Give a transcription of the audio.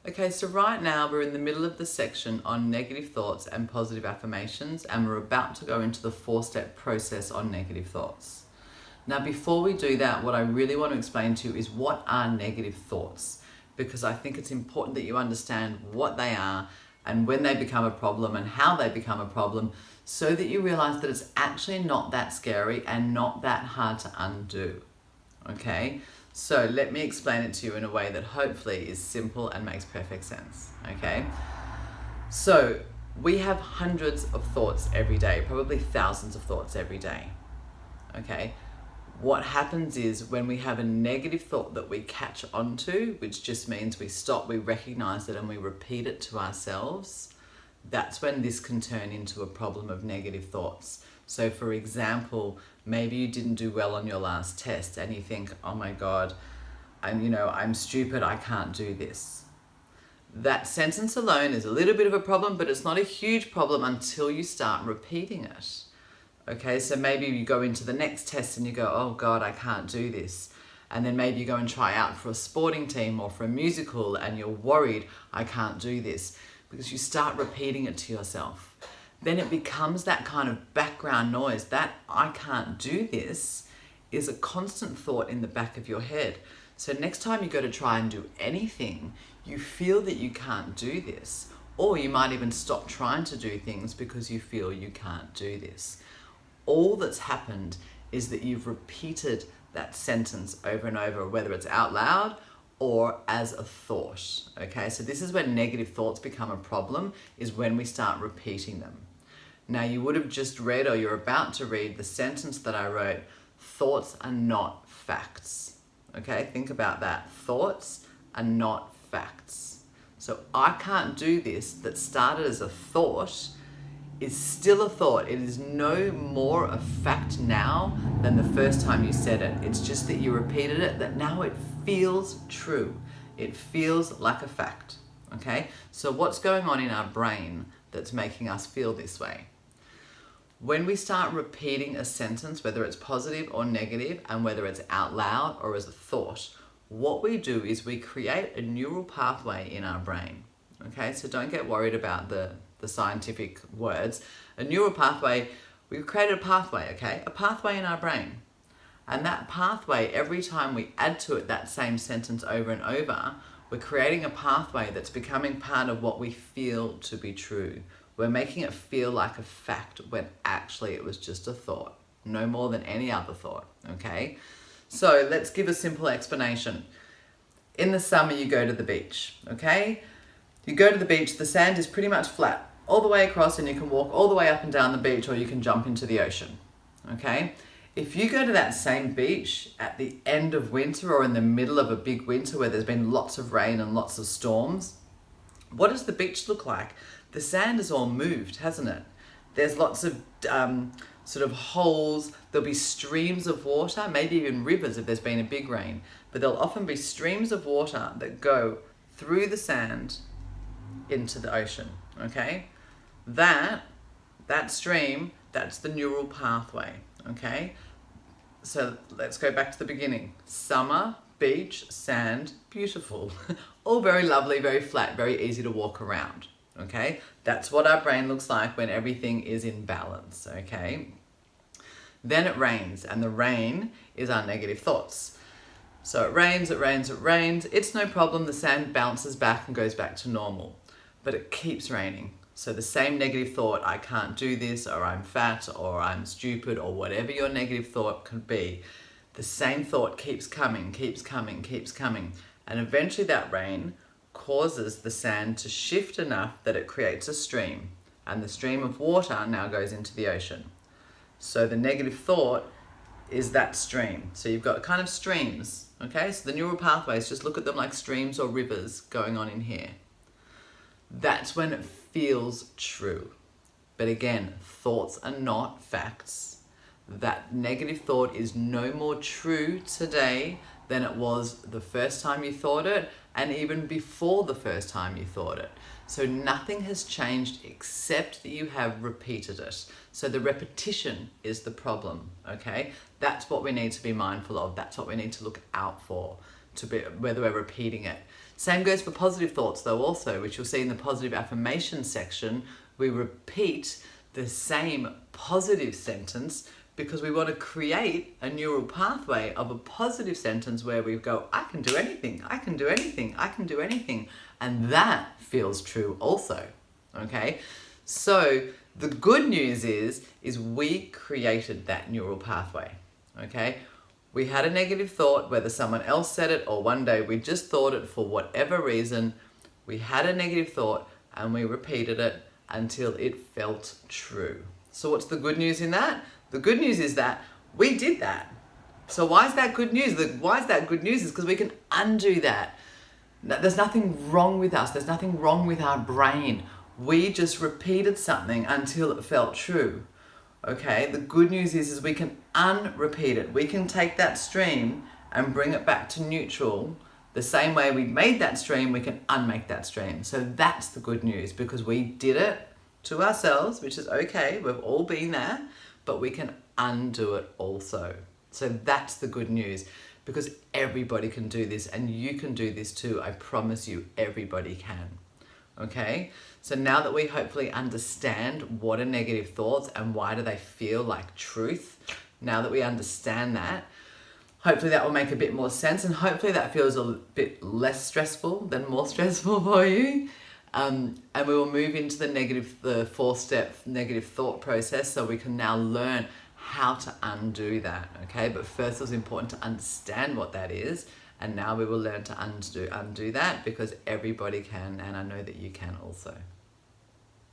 Okay, so right now we're in the middle of the section on negative thoughts and positive affirmations, and we're about to go into the 4-step process on negative thoughts. Now, before we do that, what I really want to explain to you is what are negative thoughts, because I think it's important that you understand what they are and when they become a problem and how they become a problem, so that you realize that it's actually not that scary and not that hard to undo. Okay, so let me explain it to you in a way that hopefully is simple and makes perfect sense. Okay, so we have hundreds of thoughts every day, probably thousands of thoughts every day. Okay, what happens is when we have a negative thought that we catch onto, which just means we stop, we recognize it, and we repeat it to ourselves, that's when this can turn into a problem of negative thoughts. So for example, maybe you didn't do well on your last test and you think, oh my God, I'm stupid, I can't do this. That sentence alone is a little bit of a problem, but it's not a huge problem until you start repeating it. Okay, so maybe you go into the next test and you go, oh God, I can't do this. And then maybe you go and try out for a sporting team or for a musical and you're worried, I can't do this, because you start repeating it to yourself. Then it becomes that kind of background noise. That I can't do this is a constant thought in the back of your head. So next time you go to try and do anything, you feel that you can't do this, or you might even stop trying to do things because you feel you can't do this. All that's happened is that you've repeated that sentence over and over, whether it's out loud or as a thought. Okay, so this is when negative thoughts become a problem, is when we start repeating them. Now, you would have just read, or you're about to read, the sentence that I wrote: thoughts are not facts. Okay, think about that. Thoughts are not facts. So I can't do this, that started as a thought, is still a thought. It is no more a fact now than the first time you said it. It's just that you repeated it, that now it feels true. It feels like a fact. Okay, so what's going on in our brain that's making us feel this way? When we start repeating a sentence, whether it's positive or negative, and whether it's out loud or as a thought, what we do is we create a neural pathway in our brain. Okay, so don't get worried about the scientific words. A neural pathway, we've created a pathway, okay? A pathway in our brain. And that pathway, every time we add to it that same sentence over and over, we're creating a pathway that's becoming part of what we feel to be true. We're making it feel like a fact when actually it was just a thought, no more than any other thought, okay? So let's give a simple explanation. In the summer, you go to the beach, okay? You go to the beach, the sand is pretty much flat all the way across, and you can walk all the way up and down the beach, or you can jump into the ocean, okay? If you go to that same beach at the end of winter or in the middle of a big winter where there's been lots of rain and lots of storms, what does the beach look like? The sand is all moved, hasn't it? There's lots of sort of holes. There'll be streams of water, maybe even rivers if there's been a big rain, but there'll often be streams of water that go through the sand into the ocean, okay? That stream, that's the neural pathway, okay? So let's go back to the beginning. Summer, beach, sand, beautiful. All very lovely, very flat, very easy to walk around, okay? That's what our brain looks like when everything is in balance, okay? Then it rains, and the rain is our negative thoughts. So it rains, it rains, it rains. It's no problem, the sand bounces back and goes back to normal. But it keeps raining. So the same negative thought, I can't do this, or I'm fat, or I'm stupid, or whatever your negative thought could be, the same thought keeps coming, keeps coming, keeps coming. And eventually that rain causes the sand to shift enough that it creates a stream. And the stream of water now goes into the ocean. So the negative thought is that stream. So you've got kind of streams, okay? So the neural pathways, just look at them like streams or rivers going on in here. That's when it feels true. But again, thoughts are not facts. That negative thought is no more true today than it was the first time you thought it, and even before the first time you thought it. So nothing has changed except that you have repeated it. So the repetition is the problem, okay? That's what we need to be mindful of. That's what we need to look out for, to be, whether we're repeating it. Same goes for positive thoughts though also, which you'll see in the positive affirmation section. We repeat the same positive sentence because we want to create a neural pathway of a positive sentence where we go, I can do anything, I can do anything, I can do anything. And that feels true also, okay? So the good news is we created that neural pathway, okay? We had a negative thought, whether someone else said it or one day we just thought it for whatever reason. We had a negative thought and we repeated it until it felt true. So what's the good news in that? The good news is that we did that. So why is that good news? Why is that good news is because we can undo that. There's nothing wrong with us. There's nothing wrong with our brain. We just repeated something until it felt true. Okay, the good news is we can unrepeat it. We can take that stream and bring it back to neutral. The same way we made that stream, we can unmake that stream. So that's the good news, because we did it to ourselves, which is okay. We've all been there, but we can undo it also. So that's the good news, because everybody can do this, and you can do this too. I promise you, everybody can. Okay, so now that we hopefully understand what are negative thoughts and why do they feel like truth, now that we understand that, hopefully that will make a bit more sense, and hopefully that feels a bit less stressful than more stressful for you. And we will move into the 4-step negative thought process, so we can now learn how to undo that, okay? But first it was important to understand what that is, and now we will learn to undo that, because everybody can, and I know that you can also.